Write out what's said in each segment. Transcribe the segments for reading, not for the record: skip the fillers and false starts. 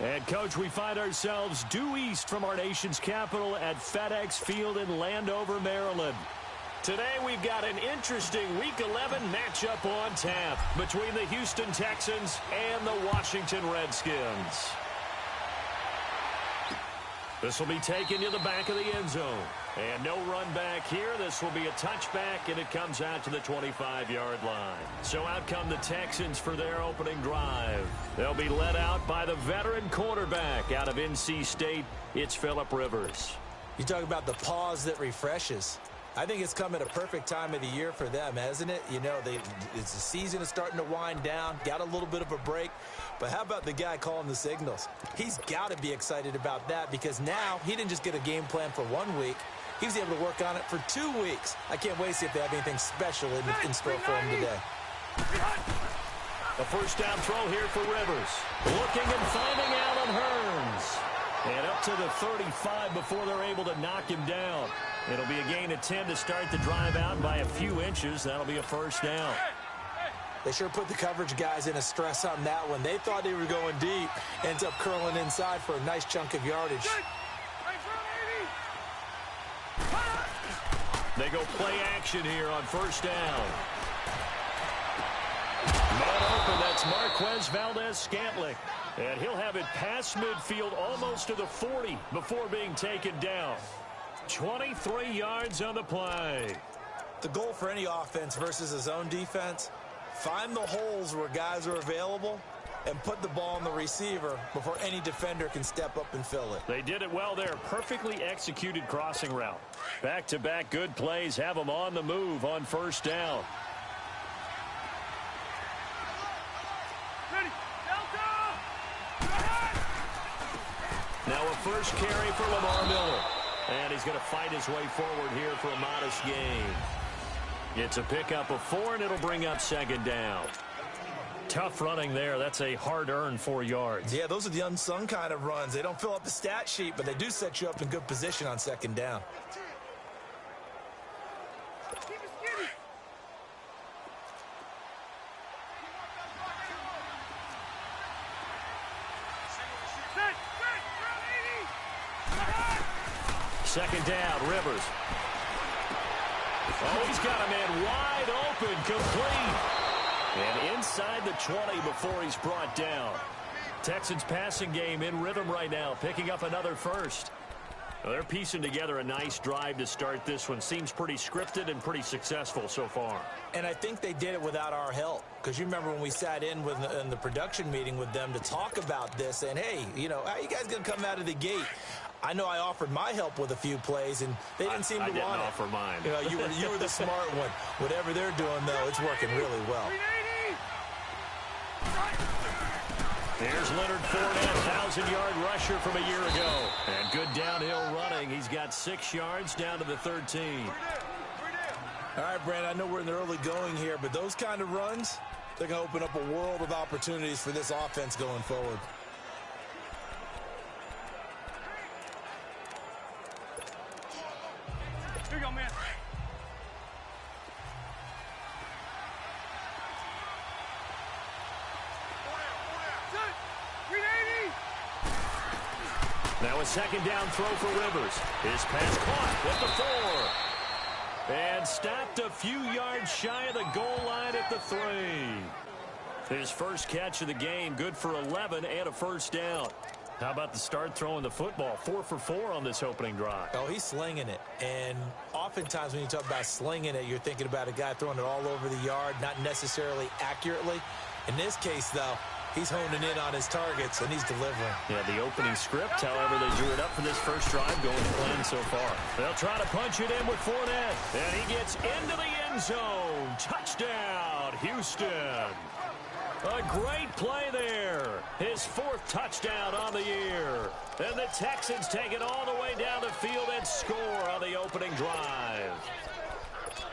And, Coach, we find ourselves due east from our nation's capital at FedEx Field in Landover, Maryland. Today we've got an interesting Week 11 matchup on tap between the Houston Texans and the Washington Redskins. This will be taken to the back of the end zone. And no run back here. This will be a touchback, and it comes out to the 25-yard line. So out come the Texans for their opening drive. They'll be led out by the veteran quarterback out of NC State. It's Phillip Rivers. You talk about the pause that refreshes. I think it's come at a perfect time of the year for them, hasn't it? You know, it's the season is starting to wind down, got a little bit of a break. But how about the guy calling the signals? He's got to be excited about that because now he didn't just get a game plan for 1 week. He was able to work on it for 2 weeks. I can't wait to see if they have anything special in store for him today. A first down throw here for Rivers. Looking and finding Allen Hurns. And up to the 35 before they're able to knock him down. It'll be a gain of 10 to start the drive out by a few inches. That'll be a first down. They sure put the coverage guys in a stress on that one. They thought they were going deep. Ends up curling inside for a nice chunk of yardage. They go play action here on first down. Man open, that's Marquez Valdez-Scantling. And he'll have it past midfield almost to the 40 before being taken down. 23 yards on the play. The goal for any offense versus a zone defense, find the holes where guys are available and put the ball on the receiver before any defender can step up and fill it. They did it well there. Perfectly executed crossing route. Back-to-back good plays have them on the move on first down. Now a first carry for Lamar Miller. And he's going to fight his way forward here for a modest gain. It's a pickup of 4, and it'll bring up second down. Tough running there. That's a hard-earned 4 yards. Yeah, those are the unsung kind of runs. They don't fill up the stat sheet, but they do set you up in good position on second down. Second down, Rivers. Oh, he's got a man wide open, complete. And inside the 20 before he's brought down. Texans passing game in rhythm right now, picking up another first. Well, they're piecing together a nice drive to start this one. Seems pretty scripted and pretty successful so far. And I think they did it without our help. Because you remember when we sat in the production meeting with them to talk about this. And, hey, you know, how are you guys going to come out of the gate? I know I offered my help with a few plays, and they didn't seem to want it. I didn't offer mine. You know, you were the smart one. Whatever they're doing, though, it's working really well. There's Leonard Fournette, 1,000-yard rusher from a year ago. And good downhill running. He's got 6 yards down to the 13. All right, Brand, I know we're in the early going here, but those kind of runs, they're going to open up a world of opportunities for this offense going forward. Here you go, man. Now a second down throw for Rivers. His pass caught at the 4. And stopped a few yards shy of the goal line at the 3. His first catch of the game, good for 11 and a first down. How about the start throwing the football? 4 for 4 on this opening drive. Oh, he's slinging it. And oftentimes when you talk about slinging it, you're thinking about a guy throwing it all over the yard, not necessarily accurately. In this case, though, he's honing in on his targets, and he's delivering. Yeah, the opening script, however, they drew it up for this first drive going to plan so far. They'll try to punch it in with Fournette. And he gets into the end zone. Touchdown, Houston. A great play there. His 4th touchdown on the year. And the Texans take it all the way down the field and score on the opening drive.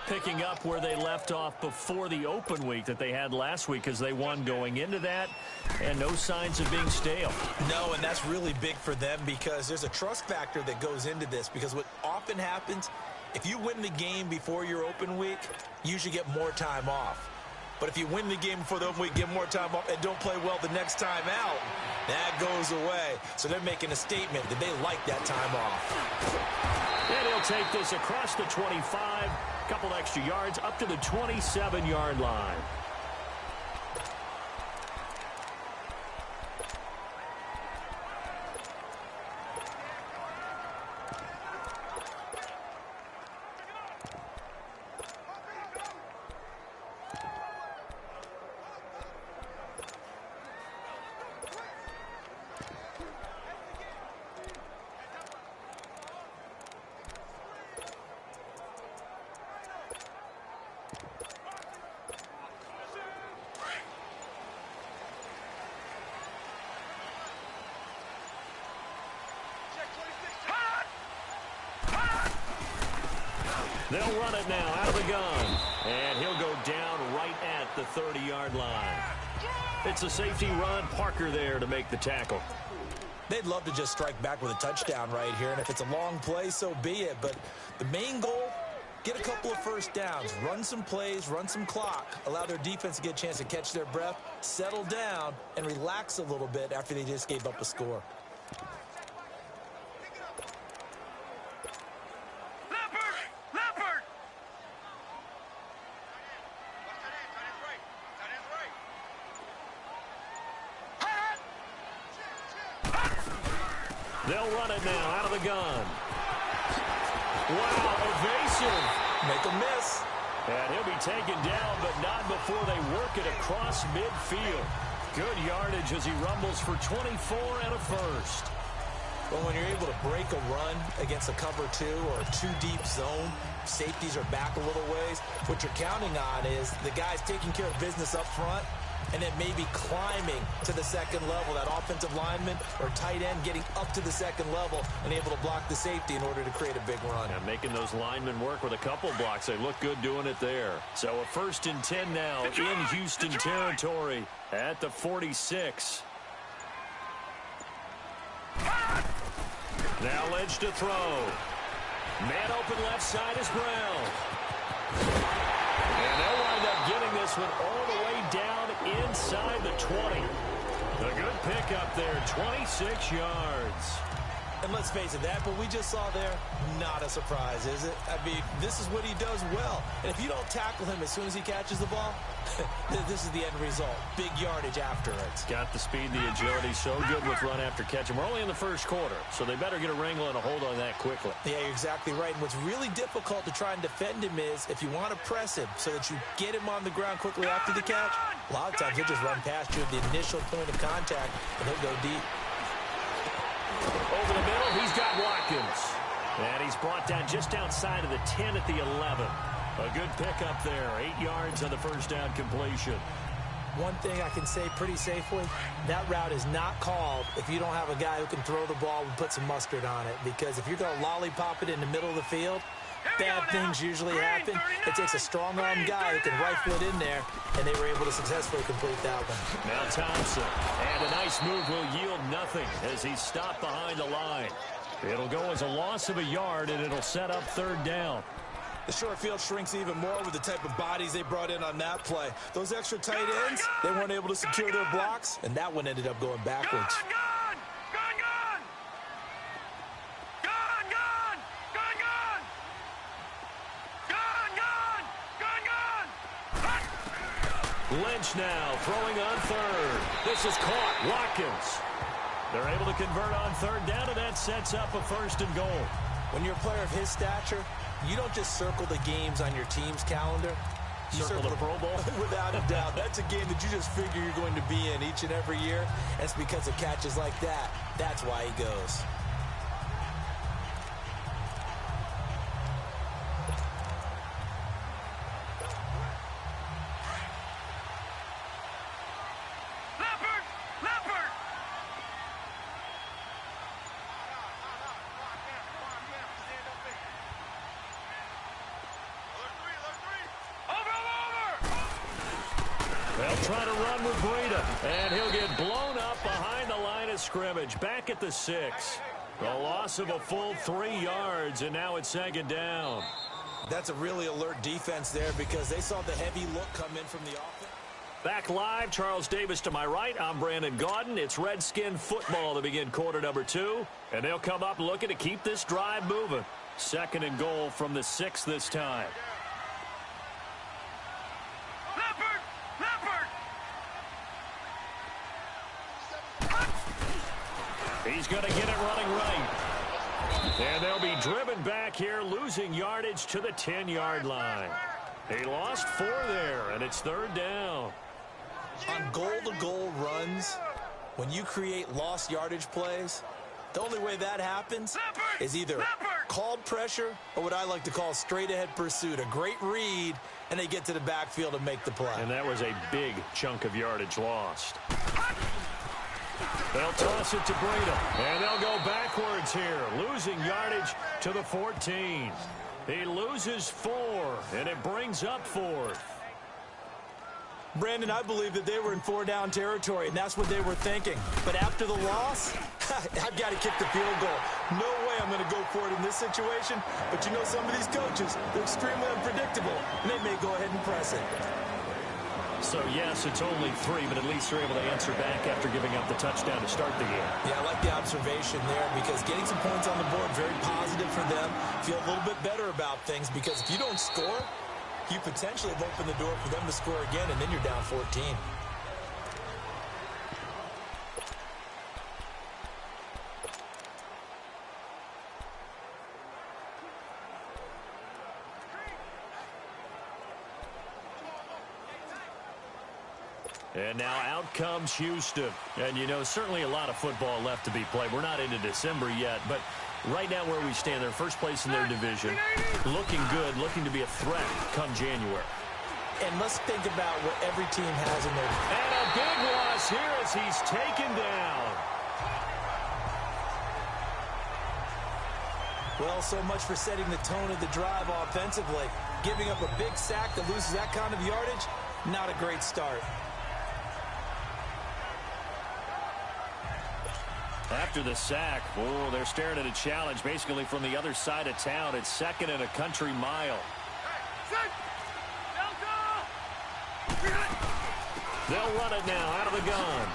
Picking up where they left off before the open week that they had last week as they won going into that. And no signs of being stale. No, and that's really big for them because there's a trust factor that goes into this. Because what often happens, if you win the game before your open week, you usually get more time off. But if you win the game before the open week, get more time off, and don't play well the next time out, that goes away. So they're making a statement that they like that time off. And he'll take this across the 25, a couple extra yards, up to the 27-yard line. They'll run it now out of the gun. And he'll go down right at the 30-yard line. It's a safety run. Parker there to make the tackle. They'd love to just strike back with a touchdown right here. And if it's a long play, so be it. But the main goal, get a couple of first downs. Run some plays, run some clock. Allow their defense to get a chance to catch their breath, settle down, and relax a little bit after they just gave up a score. They'll run it now out of the gun. Wow, evasive. Make a miss. And he'll be taken down, but not before they work it across midfield. Good yardage as he rumbles for 24 and a first. Well, when you're able to break a run against a cover 2 or a 2-deep zone, safeties are back a little ways. What you're counting on is the guys taking care of business up front and then maybe climbing to the second level. That offensive lineman or tight end getting up to the second level and able to block the safety in order to create a big run. And making those linemen work with a couple blocks. They look good doing it there. So a 1st and 10 now in Houston territory at the 46. Now Lynch to throw. Man open left side is Brown. And they'll wind up getting this one all the way down inside the 20. A good pickup there, 26 yards. And let's face it, that what we just saw there, not a surprise, is it? I mean, this is what he does well. And if you don't tackle him as soon as he catches the ball, this is the end result. Big yardage after it. Got the speed, the agility, so good with run after catch. And we're only in the first quarter, so they better get a wrangle and a hold on that quickly. Yeah, you're exactly right. And what's really difficult to try and defend him is if you want to press him so that you get him on the ground quickly after the catch, a lot of times he'll just run past you at the initial point of contact, and he'll go deep. Over the middle, he's got Watkins. And he's brought down just outside of the 10 at the 11. A good pickup there, 8 yards on the first down completion. One thing I can say pretty safely, that route is not called if you don't have a guy who can throw the ball and put some mustard on it. Because if you're going to lollipop it in the middle of the field, bad things usually happen. It takes a strong-arm guy who can rifle it in there, and they were able to successfully complete that one. Now Thompson, and a nice move will yield nothing as he's stopped behind the line. It'll go as a loss of a yard, and it'll set up 3rd down. The short field shrinks even more with the type of bodies they brought in on that play. Those extra tight ends, they weren't able to secure their blocks, and that one ended up going backwards. Lynch now throwing on 3rd. This is caught. Watkins. They're able to convert on 3rd down, and that sets up a 1st and goal. When you're a player of his stature, you don't just circle the games on your team's calendar. You circle the Pro Bowl? Without a doubt. That's a game that you just figure you're going to be in each and every year. And it's because of catches like that. That's why he goes. They'll try to run with Breida, and he'll get blown up behind the line of scrimmage, back at the 6. The loss of a full 3 yards, and now it's 2nd down. That's a really alert defense there because they saw the heavy look come in from the offense. Back live, Charles Davis to my right. I'm Brandon Gaudin. It's Redskin football to begin quarter number 2. And they'll come up looking to keep this drive moving. 2nd and goal from the 6 this time. He's going to get it running right. And they'll be driven back here, losing yardage to the 10-yard line. He lost 4 there, and it's 3rd down. On goal-to-goal runs, when you create lost yardage plays, the only way that happens is either called pressure or what I like to call straight-ahead pursuit. A great read, and they get to the backfield and make the play. And that was a big chunk of yardage lost. They'll toss it to Breida, and they'll go backwards here, losing yardage to the 14. He loses 4, and it brings up 4th. Brandon, I believe that they were in 4-down territory, and that's what they were thinking. But after the loss, I've got to kick the field goal. No way I'm going to go for it in this situation. But you know, some of these coaches, they're extremely unpredictable, and they may go ahead and press it. So, yes, it's only 3, but at least they're able to answer back after giving up the touchdown to start the game. Yeah, I like the observation there because getting some points on the board, very positive for them. Feel a little bit better about things because if you don't score, you potentially have opened the door for them to score again, and then you're down 14. And now out comes Houston. And, you know, certainly a lot of football left to be played. We're not into December yet, but right now where we stand, they're first place in their division. Looking good, looking to be a threat come January. And let's think about what every team has in their... And a big loss here as he's taken down. Well, so much for setting the tone of the drive offensively. Giving up a big sack that loses that kind of yardage, not a great start. After the sack, oh, they're staring at a challenge basically from the other side of town. It's 2nd and a country mile. They'll run it now out of the gun.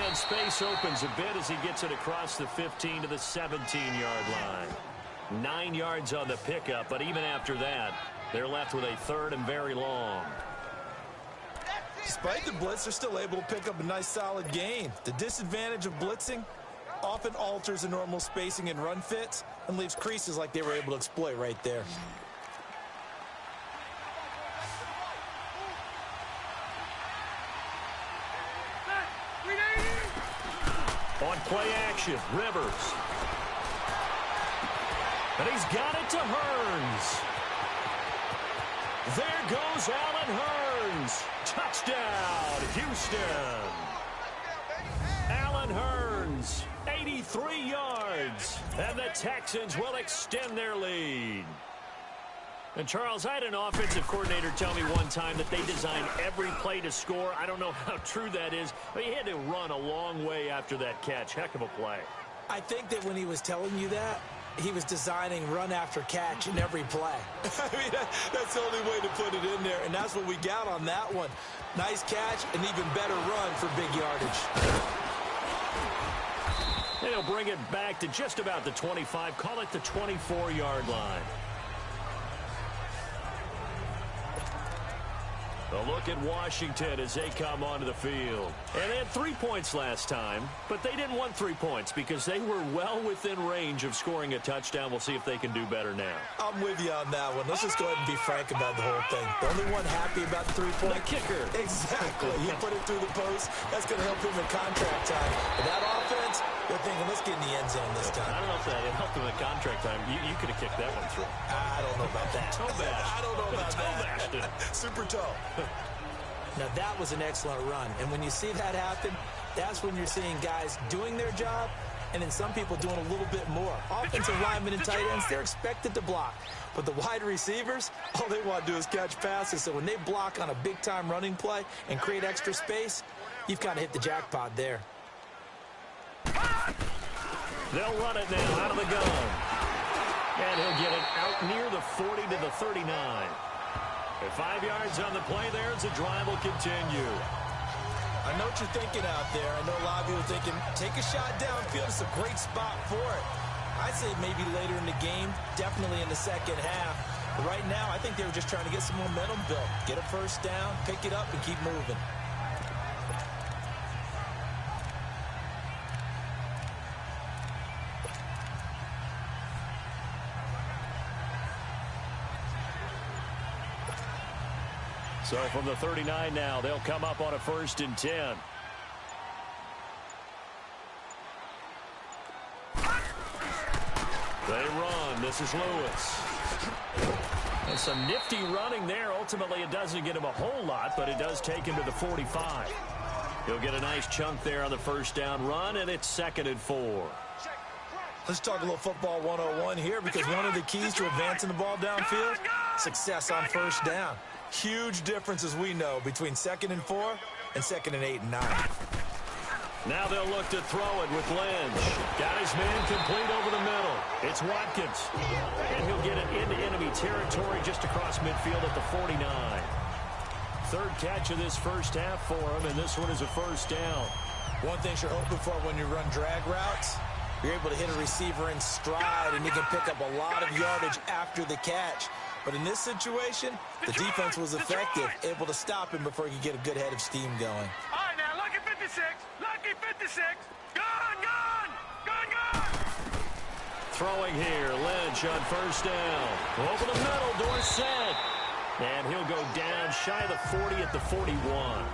And space opens a bit as he gets it across the 15 to the 17-yard line. 9 yards on the pickup, but even after that, they're left with a 3rd and very long. Despite the blitz, they're still able to pick up a nice solid gain. The disadvantage of blitzing often alters the normal spacing and run fits and leaves creases like they were able to exploit right there. On play action, Rivers. And he's got it to Hearns. There goes Allen Hearns. Touchdown, Houston. Allen Hearns, 83 yards. And the Texans will extend their lead. And, Charles, I had an offensive coordinator tell me one time that they design every play to score. I don't know how true that is, but he had to run a long way after that catch. Heck of a play. I think that when he was telling you that, he was designing run after catch in every play. I mean, that's the only way to put it in there, and that's what we got on that one. Nice catch, and even better run for big yardage. And he'll bring it back to just about the 25, call it the 24-yard line. A look at Washington as they come onto the field. And they had 3 points last time, but they didn't want 3 points because they were well within range of scoring a touchdown. We'll see if they can do better now. I'm with you on that one. Let's just go ahead and be frank about the whole thing. The only one happy about the 3-point. The kicker. Exactly. You put it through the post. That's going to help him in contract time. But that offense, they're thinking, let's get in the end zone this time. I don't know if that helped him in contract time. You could have kicked that one through. I don't know about that. Toe bash. I don't know about that. Super toe. Now, that was an excellent run. And when you see that happen, that's when you're seeing guys doing their job and then some people doing a little bit more. Offensive linemen and tight ends, they're expected to block. But the wide receivers, all they want to do is catch passes. So when they block on a big-time running play and create extra space, you've kind of hit the jackpot there. They'll run it now out of the gun. And he'll get it out near the 40 to the 39. And 5 yards on the play there as the drive will continue. I know what you're thinking out there. I know a lot of you are thinking, take a shot downfield. It's a great spot for it. I'd say maybe later in the game, definitely in the second half. But right now, I think they were just trying to get some momentum built. Get a first down, pick it up, and keep moving. So from the 39 now, they'll come up on a 1st and 10. They run. This is Lewis. And some nifty running there. Ultimately, it doesn't get him a whole lot, but it does take him to the 45. He'll get a nice chunk there on the 1st down run, and it's 2nd and 4. Let's talk a little football 101 here, because one of the keys to advancing the ball downfield, success on 1st down. Huge difference, as we know, between 2nd and 4 and 2nd and 8 and 9. Now they'll look to throw it with Lynch. Got his man complete over the middle. It's Watkins. And he'll get it into enemy territory just across midfield at the 49. 3rd catch of this first half for him, and this one is a 1st down. One thing you're hoping for when you run drag routes, you're able to hit a receiver in stride, and you can pick up a lot of yardage after the catch. But in this situation, the defense was effective, able to stop him before he could get a good head of steam going. All right, now, lucky 56. Lucky 56. Gone. Throwing here, Lynch on 1st down. Over the middle, Dorsett. And he'll go down shy of the 40 at the 41.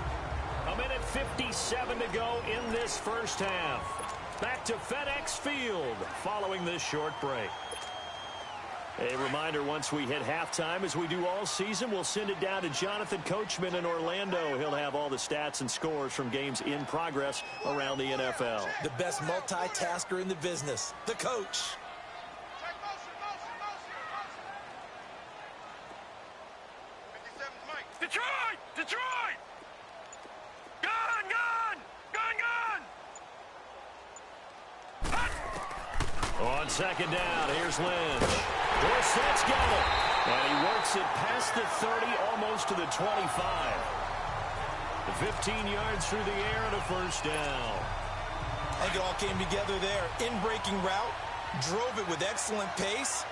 A minute 57 to go in this first half. Back to FedEx Field following this short break. A reminder, once we hit halftime, as we do all season, we'll send it down to Jonathan Coachman in Orlando. He'll have all the stats and scores from games in progress around the NFL. The best multitasker in the business, the coach. Detroit! Gone! On 2nd down, here's Lynch. Dorsett's got it. And he works it past the 30, almost to the 25. The 15 yards through the air and a 1st down. I think it all came together there. In-breaking route, drove it with excellent pace.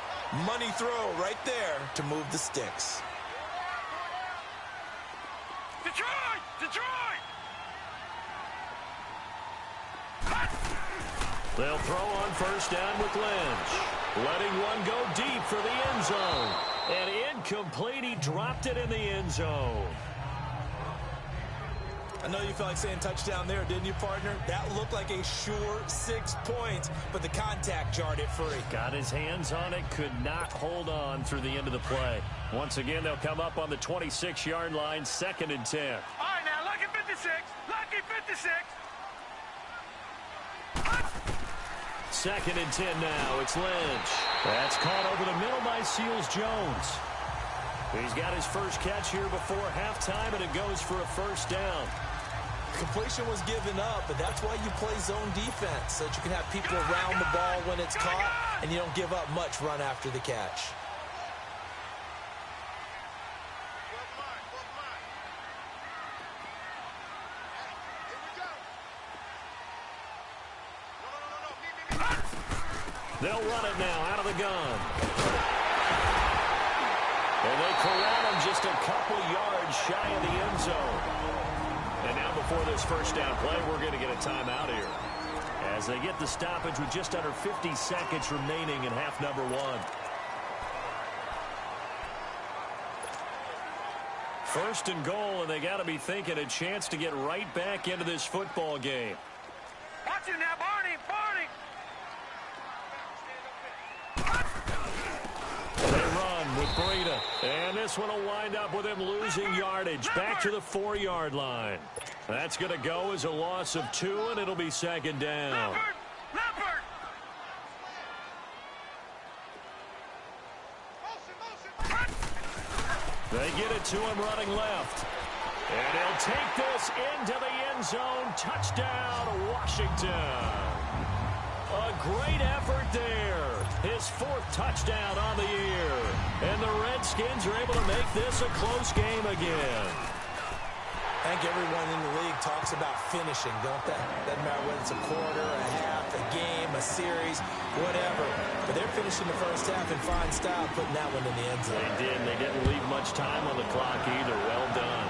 Money throw right there to move the sticks. Detroit! They'll throw on 1st down with Lynch. Letting one go deep for the end zone. And incomplete. He dropped it in the end zone. I know you felt like saying touchdown there, didn't you, partner? That looked like a sure 6 points, but the contact jarred it free. Got his hands on it, could not hold on through the end of the play. Once again, they'll come up on the 26-yard line, 2nd and 10. All right, now, lucky 56. Lucky 56. 2nd and 10 now. It's Lynch. That's caught over the middle by Seals-Jones. He's got his first catch here before halftime, and it goes for a 1st down. Completion was given up, but that's why you play zone defense, so that you can have people around the ball when it's caught, and you don't give up much run after the catch. They'll run it now out of the gun. And they corral him just a couple yards shy of the end zone. And now before this 1st down play, we're going to get a timeout here, as they get the stoppage with just under 50 seconds remaining in half number 1. 1st and goal, and they got to be thinking a chance to get right back into this football game. Watch it now, Barney! With Breida, and this one will wind up with him losing yardage back to the 4-yard line. That's going to go as a loss of 2, and it'll be 2nd down. Leopard! They get it to him running left. And he'll take this into the end zone. Touchdown, Washington. A great effort there. his 4th touchdown on the year. And the Redskins are able to make this a close game again. I think everyone in the league talks about finishing, don't they? Doesn't matter whether it's a quarter, a half, a game, a series, whatever. But they're finishing the first half in fine style, putting that one in the end zone. They did. They didn't leave much time on the clock either. Well done.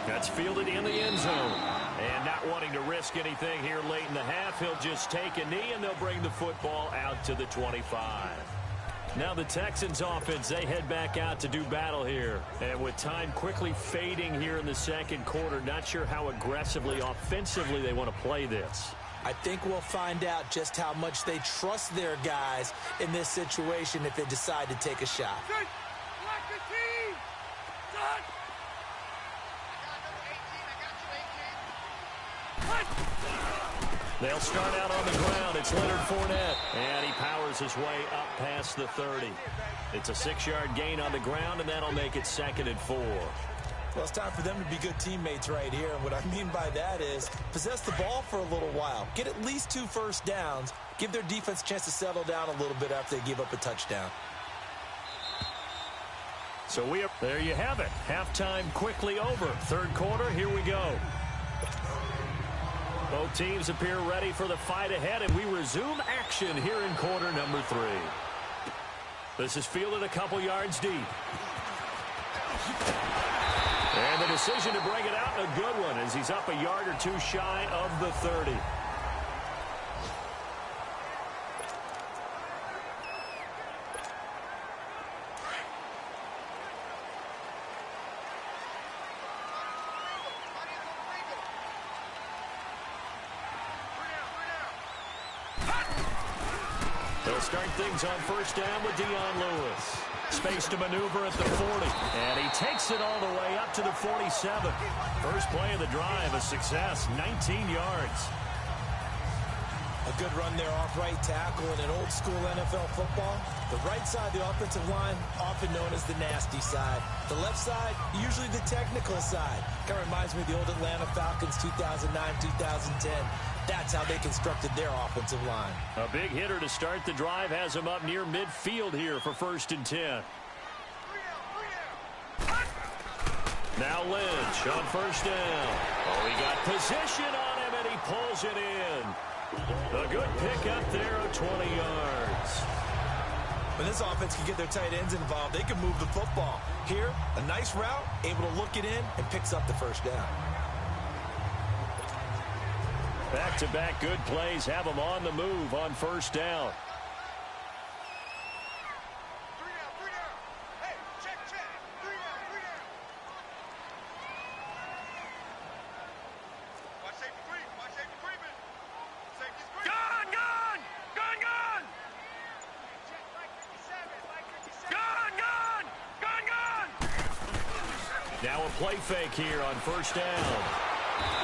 That's fielded in the end zone. And not wanting to risk anything here late in the half, he'll just take a knee, and they'll bring the football out to the 25. Now the Texans offense, they head back out to do battle here. And with time quickly fading here in the second quarter, not sure how aggressively, offensively they want to play this. I think we'll find out just how much they trust their guys in this situation if they decide to take a shot. They'll start out on the ground. It's Leonard Fournette, and he powers his way up past the 30. It's a 6-yard gain on the ground, and that'll make it 2nd and 4. Well, it's time for them to be good teammates right here. And what I mean by that is possess the ball for a little while. Get at least 2 first downs. Give their defense a chance to settle down a little bit after they give up a touchdown. So there you have it. Halftime quickly over. Third quarter, here we go. Both teams appear ready for the fight ahead, and we resume action here in quarter number 3. This is fielded a couple yards deep. And the decision to bring it out, a good one, as he's up a yard or 2 shy of the 30. Start things on first down with Dion Lewis. Space to maneuver at the 40. And he takes it all the way up to the 47. First play of the drive, a success, 19 yards. A good run there off right tackle in an old-school NFL football. The right side of the offensive line, often known as the nasty side. The left side, usually the technical side. Kind of reminds me of the old Atlanta Falcons 2009-2010. That's how they constructed their offensive line. A big hitter to start the drive has him up near midfield here for 1st and 10. Now Lynch on first down. Oh, he got position on him, and he pulls it in. A good pickup there of 20 yards. When this offense can get their tight ends involved, they can move the football. Here, a nice route, able to look it in, and picks up the first down. Back-to-back good plays have them on the move on first down. Now a play fake here on first down.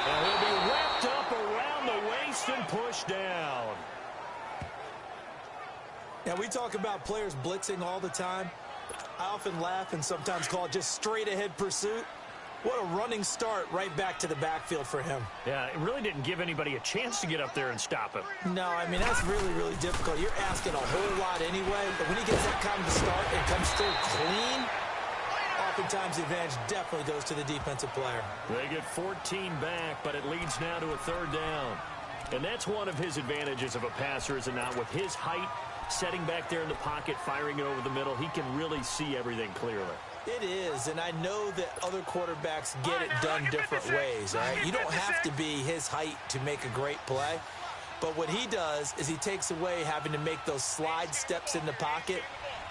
And he'll be wrapped up around the waist and pushed down. Now, we talk about players blitzing all the time. I often laugh and sometimes call it just straight-ahead pursuit. What a running start right back to the backfield for him. Yeah, it really didn't give anybody a chance to get up there and stop him. No, I mean, that's really, really difficult. You're asking a whole lot anyway, but when he gets that kind of start and comes through clean, oftentimes the advantage definitely goes to the defensive player. They get 14 back, but it leads now to a 3rd down. And that's one of his advantages of a passer, is it not? With his height, setting back there in the pocket, firing it over the middle, he can really see everything clearly. It is, and I know that other quarterbacks get it done different ways, all right? You don't have to be his height to make a great play, but what he does is he takes away having to make those slide steps in the pocket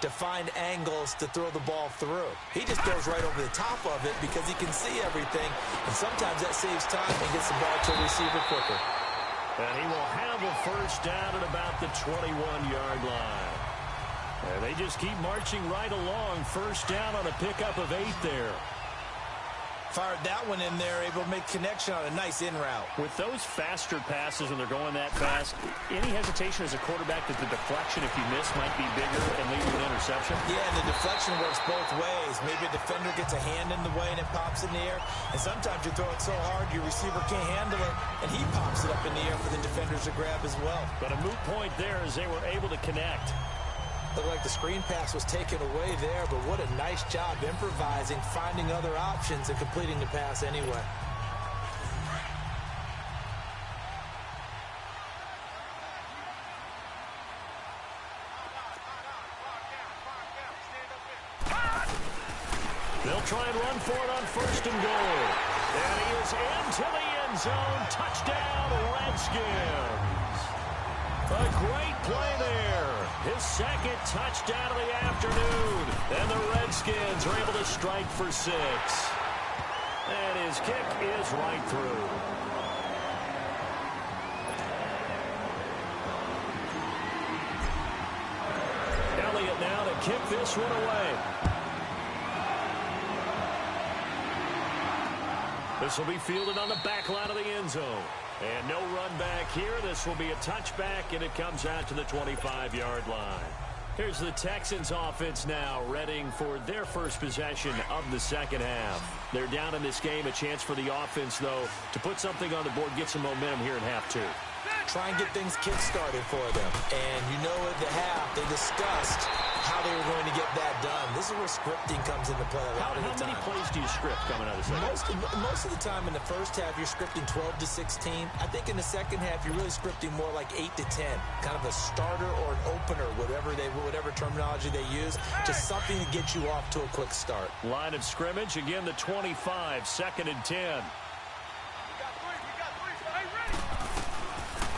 to find angles to throw the ball through. He just goes right over the top of it because he can see everything, and sometimes that saves time and gets the ball to a receiver quicker. And he will have a first down at about the 21-yard line. And they just keep marching right along. First down on a pickup of 8 there. Fired that one in there, able to make connection on a nice in route. With those faster passes when they're going that fast, any hesitation as a quarterback that the deflection, if you miss, might be bigger and lead to an interception? Yeah, and the deflection works both ways. Maybe a defender gets a hand in the way and it pops in the air. And sometimes you throw it so hard your receiver can't handle it, and he pops it up up in the air for the defenders to grab as well. But a moot point there as they were able to connect. Looked like the screen pass was taken away there, but what a nice job improvising, finding other options, and completing the pass anyway. They'll try and run for it on 1st and goal. And he is into the end zone. Touchdown, Redskins. A great play there. His second touchdown of the afternoon. And the Redskins are able to strike for 6. And his kick is right through. Elliott now to kick this one away. This will be fielded on the back line of the end zone. And no run back here. This will be a touchback, and it comes out to the 25-yard line. Here's the Texans offense now, readying for their first possession of the second half. They're down in this game. A chance for the offense, though, to put something on the board, get some momentum here in half 2. Try and get things kick-started for them. And you know at the half, they discussed how they were going to get that done. This is where scripting comes into play a lot of the time. How many plays do you script coming out of the second? Most of the time in the first half, you're scripting 12 to 16. I think in the second half, you're really scripting more like 8 to 10. Kind of a starter or an opener, whatever terminology they use, just something to get you off to a quick start. Line of scrimmage, again, the 25, 2nd and 10.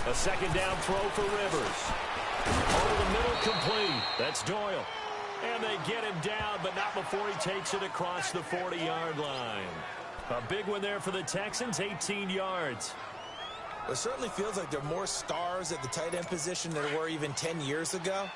A second down throw for Rivers. Over the middle, complete. That's Doyle. And they get him down, but not before he takes it across the 40-yard line. A big one there for the Texans, 18 yards. It certainly feels like there are more stars at the tight end position than there were even 10 years ago.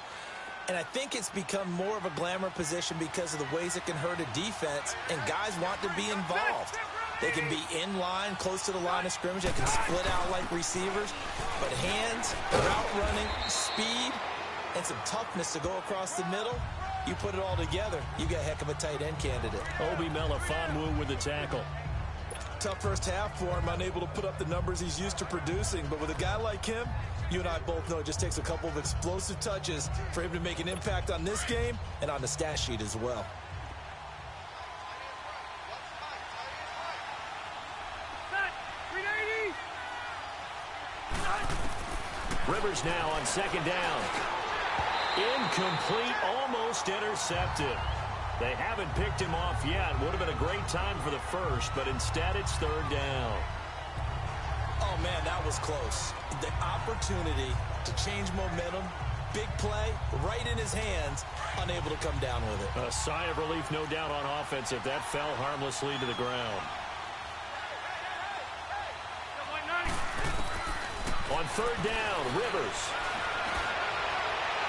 And I think it's become more of a glamour position because of the ways it can hurt a defense, and guys want to be involved. They can be in line, close to the line of scrimmage. They can split out like receivers. But hands, route running, speed, and some toughness to go across the middle, you put it all together, you got a heck of a tight end candidate. Obi Melifonwu with the tackle. Tough first half for him, unable to put up the numbers he's used to producing. But with a guy like him, you and I both know it just takes a couple of explosive touches for him to make an impact on this game and on the stat sheet as well. Rivers now on 2nd down. Incomplete, almost intercepted. They haven't picked him off yet. Would have been a great time for the first, but instead it's 3rd down. Oh, man, that was close. The opportunity to change momentum, big play, right in his hands, unable to come down with it. A sigh of relief, no doubt, on offense if that fell harmlessly to the ground. On 3rd down, Rivers.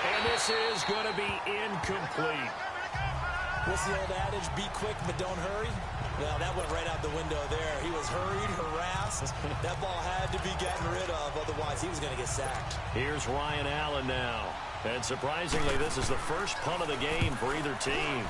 And this is going to be incomplete. What's the old adage? Be quick, but don't hurry. Well, that went right out the window there. He was hurried, harassed. That ball had to be gotten rid of, otherwise he was going to get sacked. Here's Ryan Allen now. And surprisingly, this is the first punt of the game for either team.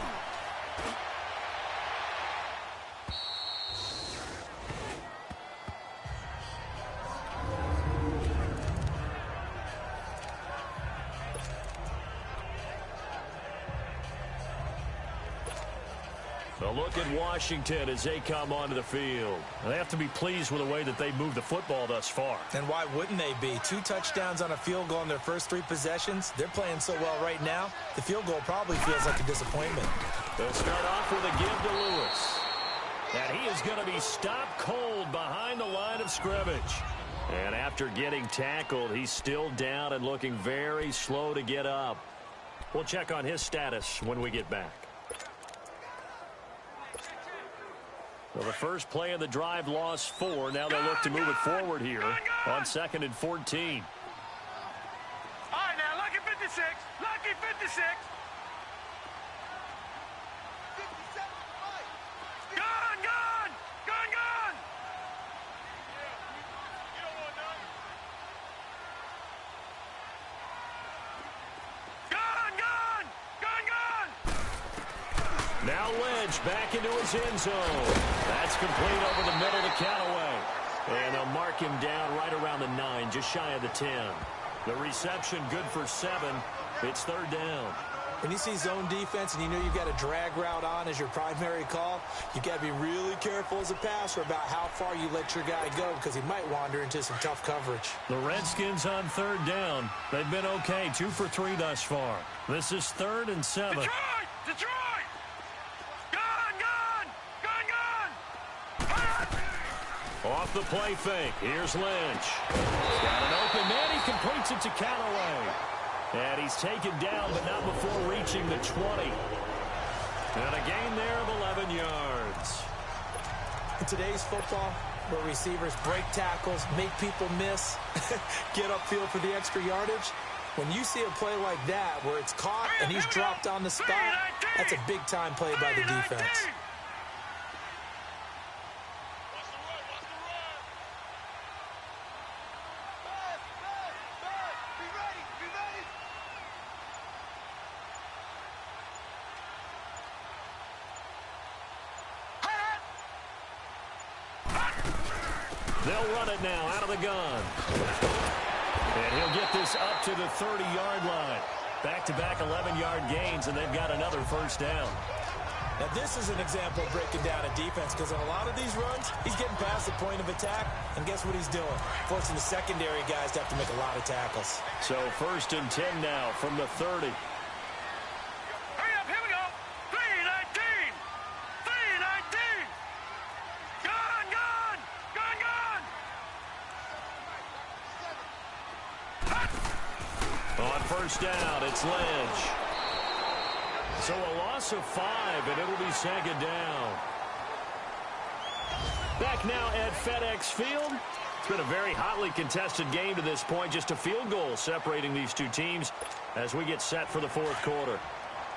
A look at Washington as they come onto the field. They have to be pleased with the way that they moved the football thus far. And why wouldn't they be? 2 touchdowns on a field goal in their first 3 possessions. They're playing so well right now, the field goal probably feels like a disappointment. They'll start off with a give to Lewis. And he is going to be stopped cold behind the line of scrimmage. And after getting tackled, he's still down and looking very slow to get up. We'll check on his status when we get back. Well, the first play of the drive lost 4. Now they look to move it forward here on 2nd and 14. All right, now, lucky 56. Lucky 56. Gone, gone. Gone, gone. Gone, gone. Gone, gone. Now Lynch back into his end zone. That's complete over the middle to Callaway. And they'll mark him down right around the 9, just shy of the 10. The reception good for 7. It's third down. When you see zone defense and you know you've got a drag route on as your primary call, you've got to be really careful as a passer about how far you let your guy go because he might wander into some tough coverage. The Redskins on third down. They've been okay, 2 for 3 thus far. This is 3rd and 7. Detroit! Detroit! Gun! Off the play fake. Here's Lynch. Got an open man. He completes it to Callaway. And he's taken down, but not before reaching the 20. And a gain there of 11 yards. In today's football, where receivers break tackles, make people miss, get upfield for the extra yardage, when you see a play like that where it's caught and he's dropped on the spot, that's a big-time play by the defense. They'll run it now out of the gun. And he'll get this up to the 30-yard line. Back-to-back 11-yard gains, and they've got another first down. Now, this is an example of breaking down a defense because on a lot of these runs, he's getting past the point of attack, and guess what he's doing? Forcing the secondary guys to have to make a lot of tackles. So 1st and 10 now from the 30. Hurry up, here we go. 3-19. 3-19. Gun! On first down, it's Lynch. So a loss of 5, and it'll be 2nd down. Back now at FedEx Field. It's been a very hotly contested game to this point. Just a field goal separating these two teams as we get set for the 4th quarter.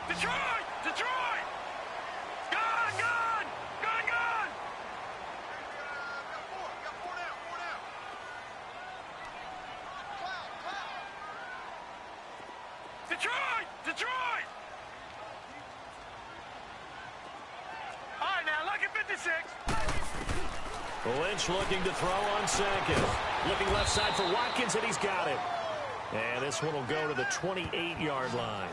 Detroit! Detroit! Gun! Got four down. Detroit! All right, now, lucky 56. Lynch looking to throw on 2nd. Looking left side for Watkins, and he's got it. And this one will go to the 28-yard line.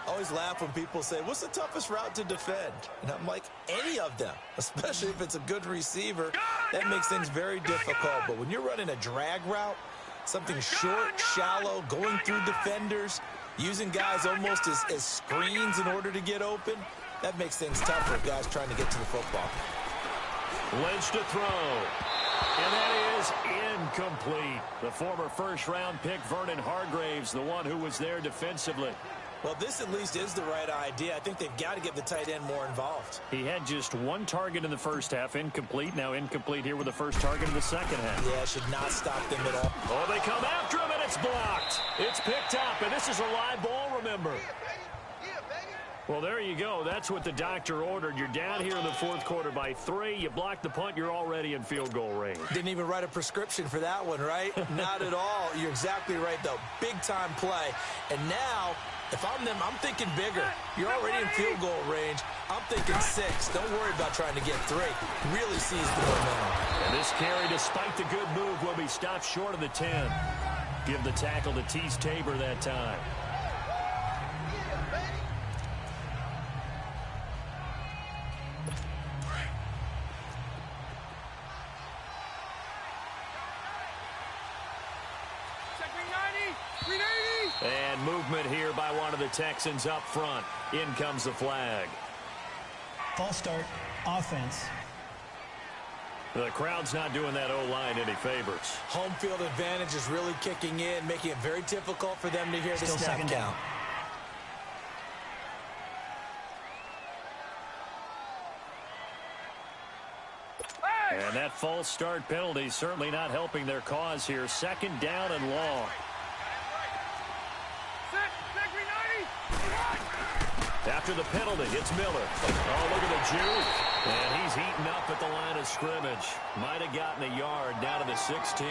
I always laugh when people say, what's the toughest route to defend? And I'm like, any of them, especially if it's a good receiver. That makes things very difficult. But when you're running a drag route, something short, shallow, going through defenders, using guys almost as screens in order to get open, that makes things tougher for guys trying to get to the football. Lynch to throw. And that is incomplete. The former first-round pick, Vernon Hargraves, the one who was there defensively. Well, this at least is the right idea. I think they've got to get the tight end more involved. He had just 1 target in the first half, incomplete. Now incomplete here with the first target in the second half. Yeah, should not stop them at all. Oh, they come after him, and it's blocked. It's picked up, and this is a live ball, remember. Well, there you go. That's what the doctor ordered. You're down here in the 4th quarter by 3. You block the punt, you're already in field goal range. Didn't even write a prescription for that one, right? Not at all. You're exactly right, though. Big-time play. And now, if I'm them, I'm thinking bigger. You're already in field goal range. I'm thinking 6. Don't worry about trying to get 3. Really seize the momentum. And this carry, despite the good move, will be stopped short of the 10. Give the tackle to Tease Tabor that time. And movement here by one of the Texans up front. In comes the flag. False start, offense. The crowd's not doing that O-line any favors. Home field advantage is really kicking in, making it very difficult for them to hear the snap second down. And that false start penalty certainly not helping their cause here. 2nd down and long. After the penalty, it's Miller. Oh, look at the juke. And he's heating up at the line of scrimmage. Might have gotten a yard down to the 16.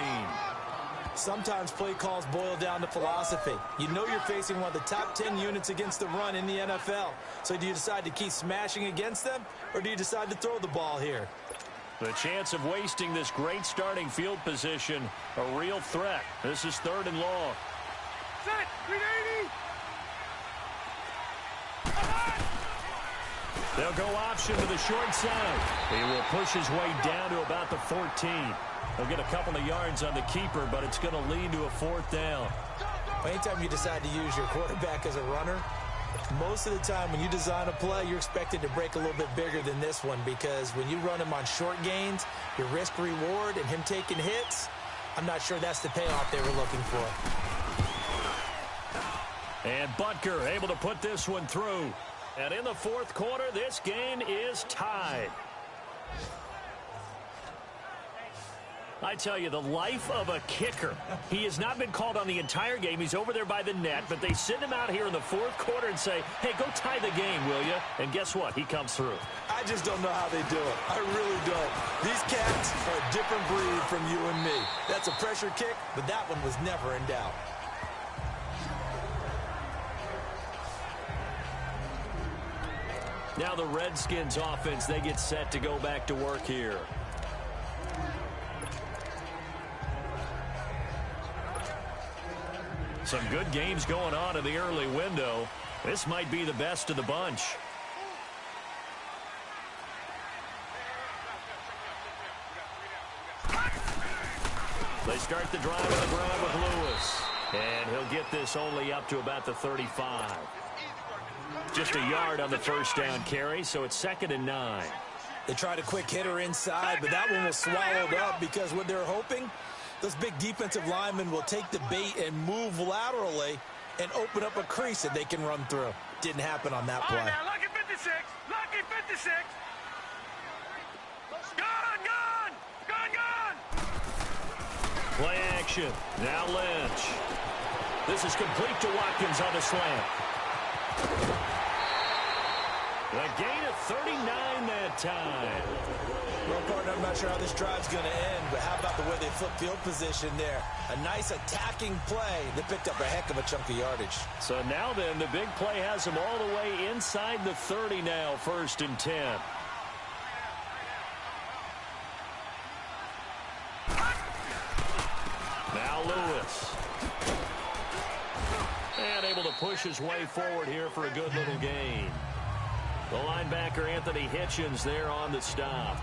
Sometimes play calls boil down to philosophy. You know you're facing one of the top 10 units against the run in the NFL. So do you decide to keep smashing against them, or do you decide to throw the ball here? The chance of wasting this great starting field position, a real threat. This is 3rd and long. Set. 380. They'll go option to the short side. He will push his way down to about the 14. He'll get a couple of yards on the keeper, but it's going to lead to a 4th down. Anytime you decide to use your quarterback as a runner, most of the time when you design a play, you're expected to break a little bit bigger than this one, because when you run him on short gains, your risk-reward and him taking hits, I'm not sure that's the payoff they were looking for. And Butker able to put this one through. And in the 4th quarter, this game is tied. I tell you, the life of a kicker. He has not been called on the entire game. He's over there by the net, but they send him out here in the 4th quarter and say, hey, go tie the game, will you? And guess what? He comes through. I just don't know how they do it. I really don't. These cats are a different breed from you and me. That's a pressure kick, but that one was never in doubt. Now the Redskins offense, they get set to go back to work here. Some good games going on in the early window. This might be the best of the bunch. They start the drive on the ground with Lewis. And he'll get this only up to about the 35. Just a yard on the first down carry, so it's 2nd and 9. They tried a quick hitter inside, but that one was swallowed up because what they're hoping, those big defensive linemen will take the bait and move laterally and open up a crease that they can run through. Didn't happen on that play. All right, now, lucky 56. Lucky 56. Gone, gone. Gone, gone. Play action. Now Lynch. This is complete to Watkins on the slant. A gain of 39 that time. Well, partner, I'm not sure how this drive's going to end, but how about the way they flip field position there? A nice attacking play that picked up a heck of a chunk of yardage. So now then, the big play has them all the way inside the 30 now, 1st and 10. Now Lewis. And able to push his way forward here for a good little gain. The linebacker, Anthony Hitchens, there on the stop.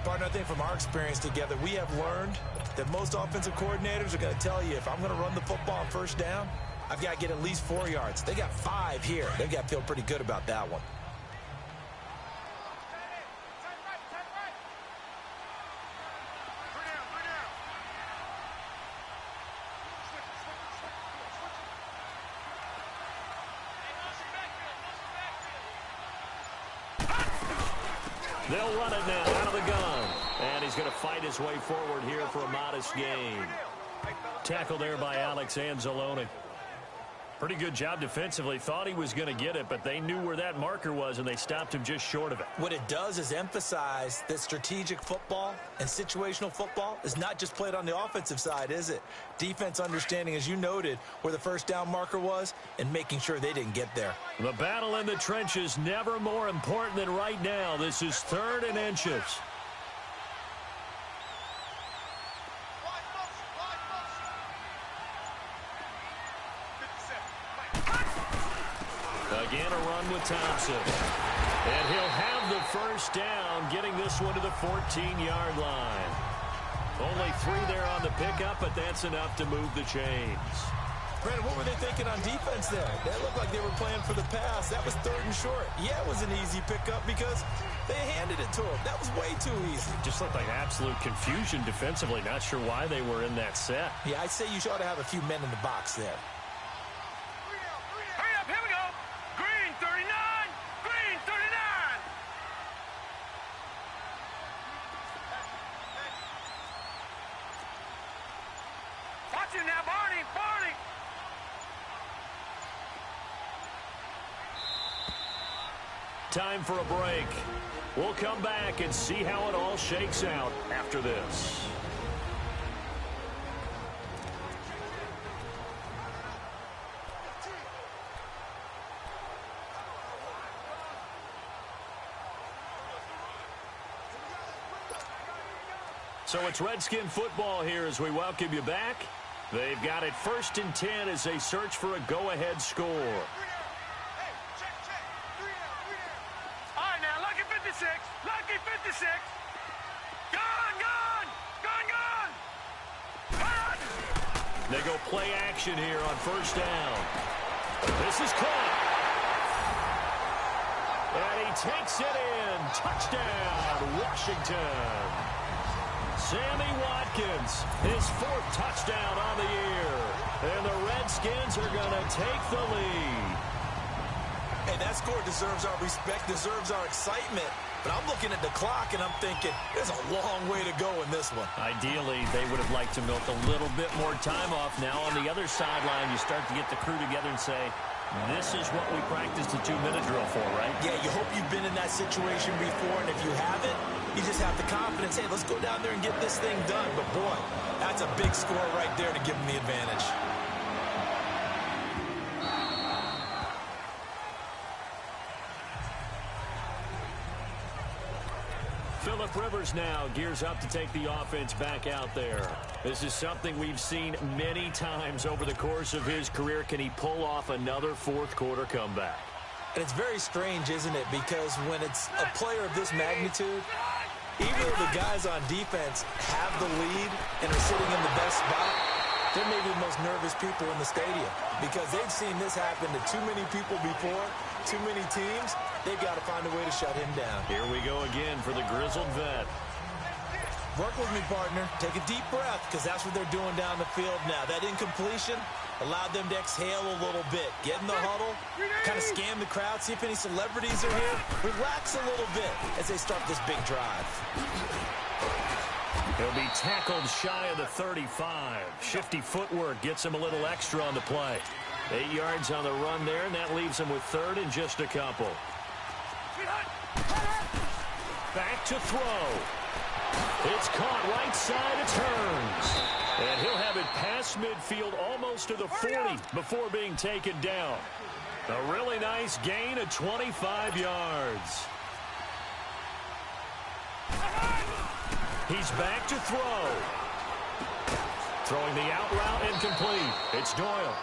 Partner, I think from our experience together, we have learned that most offensive coordinators are going to tell you, if I'm going to run the football on 1st down, I've got to get at least 4 yards. They got 5 here. They've got to feel pretty good about that one. They'll run it now out of the gun. And he's going to fight his way forward here for a modest gain. Tackle there by Alex Anzalone. Pretty good job defensively. Thought he was going to get it, but they knew where that marker was, and they stopped him just short of it. What it does is emphasize that strategic football and situational football is not just played on the offensive side, is it? Defense understanding, as you noted, where the 1st down marker was and making sure they didn't get there. The battle in the trenches never more important than right now. This is 3rd and inches. Again, a run with Thompson. And he'll have the 1st down, getting this one to the 14-yard line. Only 3 there on the pickup, but that's enough to move the chains. Brandon, what were they thinking on defense there? That looked like they were playing for the pass. That was 3rd and short. Yeah, it was an easy pickup because they handed it to him. That was way too easy. Just looked like absolute confusion defensively. Not sure why they were in that set. Yeah, I'd say you ought to have a few men in the box there. Hurry up, here we go. Green 39. Green 39. Watch him now, Barney. Barney. Time for a break. We'll come back and see how it all shakes out after this. So it's Redskin football here as we welcome you back. They've got it 1st and 10 as they search for a go-ahead score. All right, now, lucky 56. Lucky 56. Gone. Run! They go play action here on 1st down. This is caught. And he takes it in. Touchdown, Washington. Sammy Watkins, his 4th touchdown on the year. And the Redskins are going to take the lead. Hey, that score deserves our respect, deserves our excitement. But I'm looking at the clock, and I'm thinking, there's a long way to go in this one. Ideally, they would have liked to milk a little bit more time off. Now on the other sideline, you start to get the crew together and say, this is what we practiced the 2-minute drill for, right? Yeah, you hope you've been in that situation before, and if you haven't, you just have the confidence, hey, let's go down there and get this thing done. But, boy, that's a big score right there to give them the advantage. Phillip Rivers now gears up to take the offense back out there. This is something we've seen many times over the course of his career. Can he pull off another 4th quarter comeback? And it's very strange, isn't it? Because when it's a player of this magnitude, even though the guys on defense have the lead and are sitting in the best spot, they're maybe the most nervous people in the stadium because they've seen this happen to too many people before, too many teams. They've got to find a way to shut him down. Here we go again for the grizzled vet. Work with me, partner. Take a deep breath because that's what they're doing down the field now. That incompletion allowed them to exhale a little bit. Get in the huddle, kind of scan the crowd, see if any celebrities are here. Relax a little bit as they start this big drive. He'll be tackled shy of the 35. Shifty footwork gets him a little extra on the play. 8 yards on the run there, and that leaves him with 3rd and just a couple. Back to throw. It's caught right side, it turns. And he'll have it past midfield almost to the 40 before being taken down. A really nice gain of 25 yards. He's back to throw. Throwing the out route incomplete. It's Doyle.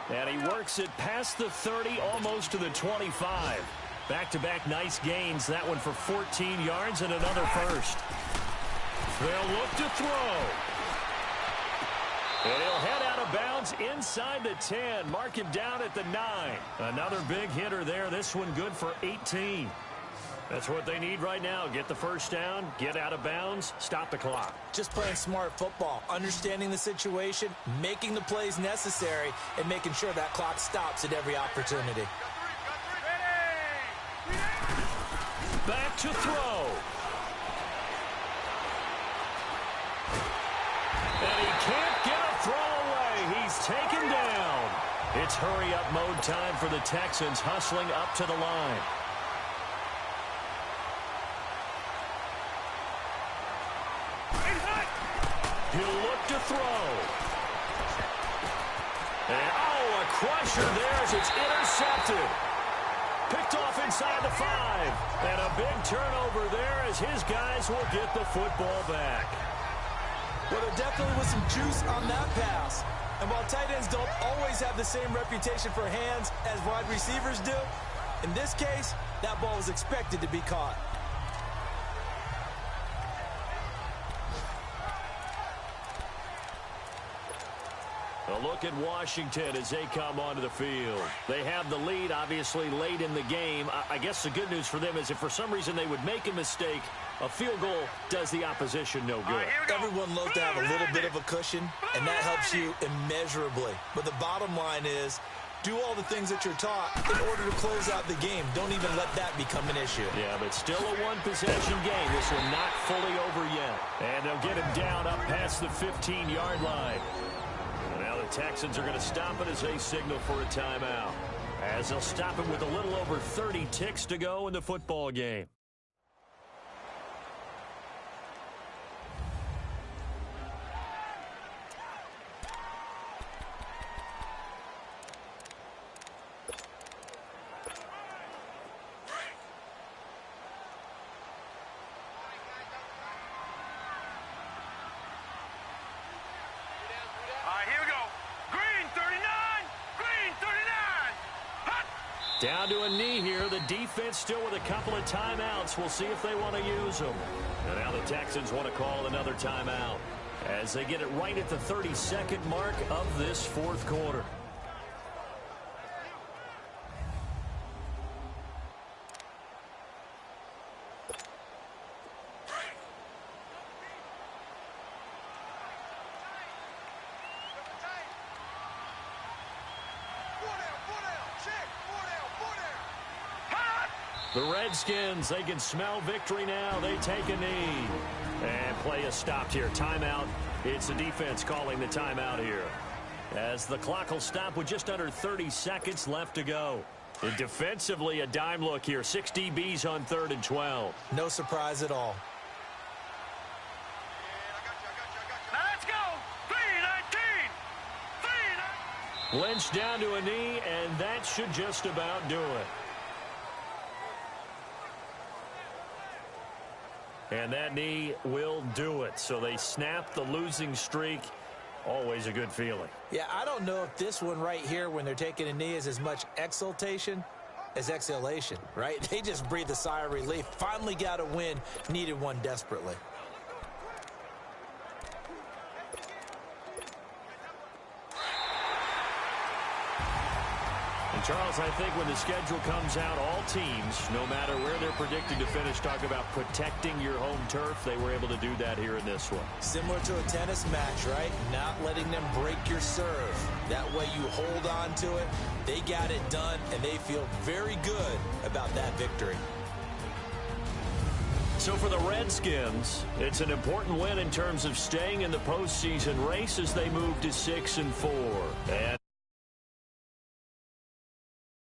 And he works it past the 30, almost to the 25. Back-to-back nice gains. That one for 14 yards and another first. They'll look to throw. And he'll head out of bounds inside the 10. Mark him down at the 9. Another big hitter there. This one good for 18. That's what they need right now. Get the first down, get out of bounds, stop the clock. Just playing smart football, understanding the situation, making the plays necessary, and making sure that clock stops at every opportunity. Back to throw. And he can't get a throw away. He's taken down. It's hurry-up mode time for the Texans, hustling up to the line. He'll look to throw. And, a crusher there as it's intercepted. Picked off inside the 5. And a big turnover there as his guys will get the football back. Well, there definitely was some juice on that pass. And while tight ends don't always have the same reputation for hands as wide receivers do, in this case, that ball was expected to be caught. A look at Washington as they come onto the field. They have the lead, obviously, late in the game. I guess the good news for them is if for some reason they would make a mistake, a field goal does the opposition no good. Everyone loves to have a little bit of a cushion, and that helps you immeasurably. But the bottom line is, do all the things that you're taught in order to close out the game. Don't even let that become an issue. Yeah, but still a one-possession game. This one not fully over yet. And they'll get him down up past the 15-yard line. Now the Texans are going to stop it as they signal for a timeout. As they'll stop it with a little over 30 ticks to go in the football game. Down to a knee here. The defense still with a couple of timeouts. We'll see if they want to use them. And now the Texans want to call another timeout as they get it right at the 32nd mark of this fourth quarter. The Redskins, they can smell victory now. They take a knee. And play is stopped here. Timeout. It's the defense calling the timeout here, as the clock will stop with just under 30 seconds left to go. And defensively, a dime look here. 6 DBs on 3rd and 12. No surprise at all. Now let's go. 3-19. Lynch down to a knee, and that should just about do it. And that knee will do it. So they snap the losing streak. Always a good feeling. Yeah, I don't know if this one right here, when they're taking a knee, is as much exultation as exhalation, right? They just breathe a sigh of relief. Finally got a win. Needed one desperately. And Charles, I think when the schedule comes out, all teams, no matter where they're predicted to finish, talk about protecting your home turf. They were able to do that here in this one. Similar to a tennis match, right? Not letting them break your serve. That way you hold on to it. They got it done, and they feel very good about that victory. So for the Redskins, it's an important win in terms of staying in the postseason race as they move to 6-4. And